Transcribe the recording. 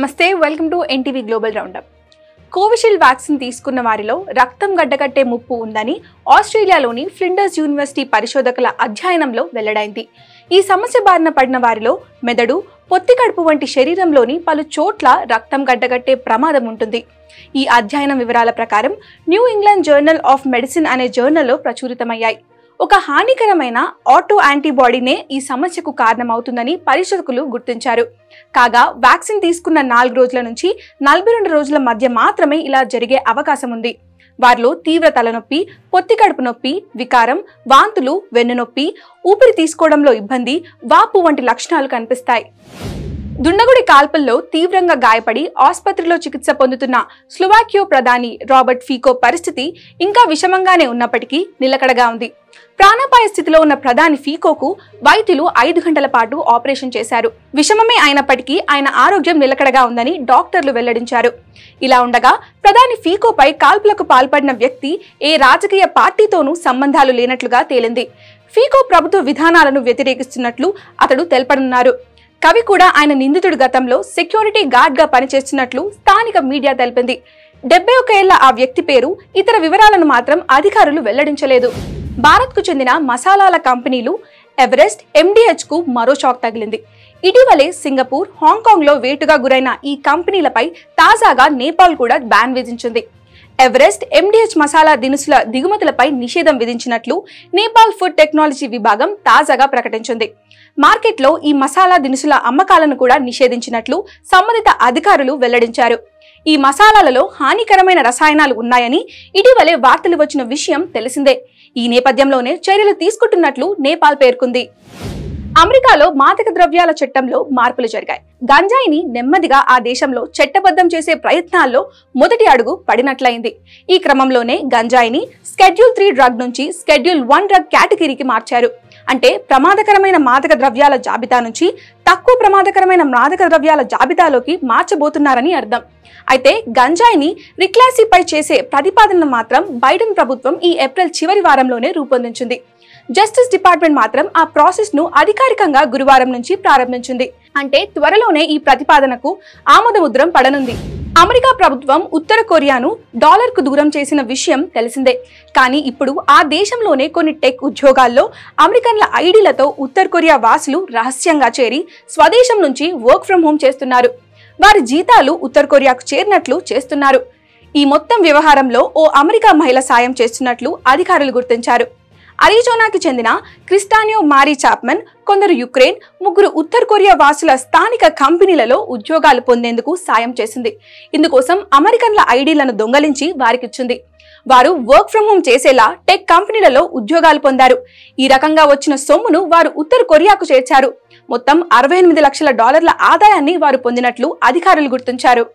నమస్తే, welcome to NTV global roundup. Covishield vaccine తీసుకున్న వారిలో రక్తం గడ్డకట్టే ముప్పు ఉందని ఆస్ట్రేలియాలోని ఫ్లిండర్స్ యూనివర్సిటీ పరిశోధకుల అధ్యయనంలో వెల్లడైంది. ఈ సమస్య బారిన పడిన వారిలో మెదడు, పొత్తి కడుపు వంటి శరీరంలోని పలు చోట్ల రక్తం గడ్డకట్టే ప్రమాదం ఉంటుంది. ఈ అధ్యయనం వివరాల ప్రకారం new England journal of medicine అనే జర్నల్లో ప్రచురితమయ్యాయి. ఒక హానికరమైన ఆటో యాంటీబాడీనే ఈ సమస్యకు కారణమవుతుందని పరిశోధకులు గుర్తించారు. కాగా వ్యాక్సిన్ తీసుకున్న 4 రోజుల నుంచి 42 రోజుల మధ్య మాత్రమే ఇలా జరిగే అవకాశం ఉంది. వారిలో తీవ్ర తలనొప్పి, పొత్తి కడుపు నొప్పి, వికారం, వాంతులు, వెన్నునొప్పి, ఊపిరి తీసుకోవడంలో ఇబ్బంది, వాపు వంటి లక్షణాలు కనిపిస్తాయి. దుండగుడి కాల్పుల్లో తీవ్రంగా గాయపడి ఆసుపత్రిలో చికిత్స పొందుతున్న స్లోవాకియా ప్రధాని రాబర్ట్ ఫీకో పరిస్థితి ఇంకా విషమంగానే ఉన్నప్పటికీ నిలకడగా ఉంది. ప్రాణాపాయ స్థితిలో ఉన్న ప్రధాని ఫీకోకు వైద్యులు 5 గంటల పాటు ఆపరేషన్ చేశారు. విషమమే అయినప్పటికీ ఆయన ఆరోగ్యం నిలకడగా ఉందని డాక్టర్లు వెల్లడించారు. ఇలా ఉండగా ప్రధాని ఫీకోపై కాల్పులకు పాల్పడిన వ్యక్తి ఏ రాజకీయ పార్టీతోనూ సంబంధాలు లేనట్లుగా తేలింది. ఫీకో ప్రభుత్వ విధానాలను వ్యతిరేకిస్తున్నట్లు అతడు తెలపనున్నారు. కవి కూడా ఆయన నిందితుడి గతంలో సెక్యూరిటీ గార్డ్ గా పనిచేస్తున్నట్లు స్థానిక మీడియా తెలిపింది. 71 ఏళ్ల ఆ వ్యక్తి పేరు, ఇతర వివరాలను మాత్రం అధికారులు వెల్లడించలేదు. భారత్కు చెందిన మసాలాల కంపెనీలు ఎవరెస్ట్, MDH కు మరో షాక్ తగిలింది. ఇటీవలే సింగపూర్, హాంకాంగ్ లో వేటుగా గురైన ఈ కంపెనీలపై తాజాగా నేపాల్ కూడా బ్యాన్ విధించింది. ఎవరెస్ట్, MDH మసాలా దినుసుల దిగుమతులపై నిషేధం విధించినట్లు నేపాల్ ఫుడ్ టెక్నాలజీ విభాగం తాజాగా ప్రకటించింది. మార్కెట్లో ఈ మసాలా దినుసుల అమ్మకాలను కూడా నిషేధించినట్లు సంబంధిత అధికారులు వెల్లడించారు. ఈ మసాలాలలో హానికరమైన రసాయనాలు ఉన్నాయని ఇటీవలే వార్తలు వచ్చిన విషయం తెలిసిందే. ఈ నేపథ్యంలోనే చర్యలు తీసుకుంటున్నట్లు నేపాల్ పేర్కొంది. అమెరికాలో మాదక ద్రవ్యాల చట్టంలో మార్పులు జరిగాయి. గంజాయిని నెమ్మదిగా ఆ దేశంలో చట్టబద్ధం చేసే ప్రయత్నాల్లో మొదటి అడుగు పడినట్లయింది. ఈ క్రమంలోనే గంజాయిని Schedule 3 డ్రగ్ నుంచి Schedule 1 డ్రగ్ కేటగిరీకి మార్చారు. అంటే ప్రమాదకరమైన మాదక ద్రవ్యాల జాబితా నుంచి తక్కువ ప్రమాదకరమైన మాదక ద్రవ్యాల జాబితాలోకి మార్చబోతున్నారని అర్థం. అయితే గంజాయిని రిక్లాసిఫై చేసే ప్రతిపాదనను మాత్రం బైడెన్ ప్రభుత్వం ఈ ఏప్రిల్ చివరి వారంలోనే రూపొందించింది. జస్టిస్ డిపార్ట్మెంట్ మాత్రం ఆ ప్రాసెస్ ను అధికారికంగా గురువారం నుంచి ప్రారంభించింది. అంటే త్వరలోనే ఈ ప్రతిపాదనకు ఆమోదముద్రం పడనుంది. అమెరికా ప్రభుత్వం ఉత్తర కొరియాను డాలర్కు దూరం చేసిన విషయం తెలిసిందే. కానీ ఇప్పుడు ఆ దేశంలోనే కొన్ని టెక్ ఉద్యోగాల్లో అమెరికన్ల ఐడీలతో ఉత్తర కొరియా వాసులు రహస్యంగా చేరి స్వదేశం నుంచి వర్క్ ఫ్రం హోమ్ చేస్తున్నారు. వారి జీతాలు ఉత్తర కొరియాకు చేరినట్లు చేస్తున్నారు. ఈ మొత్తం వ్యవహారంలో ఓ అమెరికా మహిళ సాయం చేస్తున్నట్లు అధికారులు గుర్తించారు. అరిజోనాకి చెందిన క్రిస్టానియో మారీ చాప్మన్, కొందరు యుక్రెయిన్, 3 ఉత్తర కొరియా వాసుల స్థానిక కంపెనీలలో ఉద్యోగాలు పొందేందుకు సాయం చేసింది. ఇందుకోసం అమెరికన్ల ఐడీలను దొంగలించి వారికిచ్చింది. వారు వర్క్ ఫ్రం హోమ్ చేసేలా టెక్ కంపెనీలలో ఉద్యోగాలు పొందారు. ఈ రకంగా వచ్చిన సొమ్మును వారు ఉత్తర కొరియాకు చేర్చారు. మొత్తం $68 లక్షల ఆదాయాన్ని వారు పొందినట్లు అధికారులు గుర్తించారు.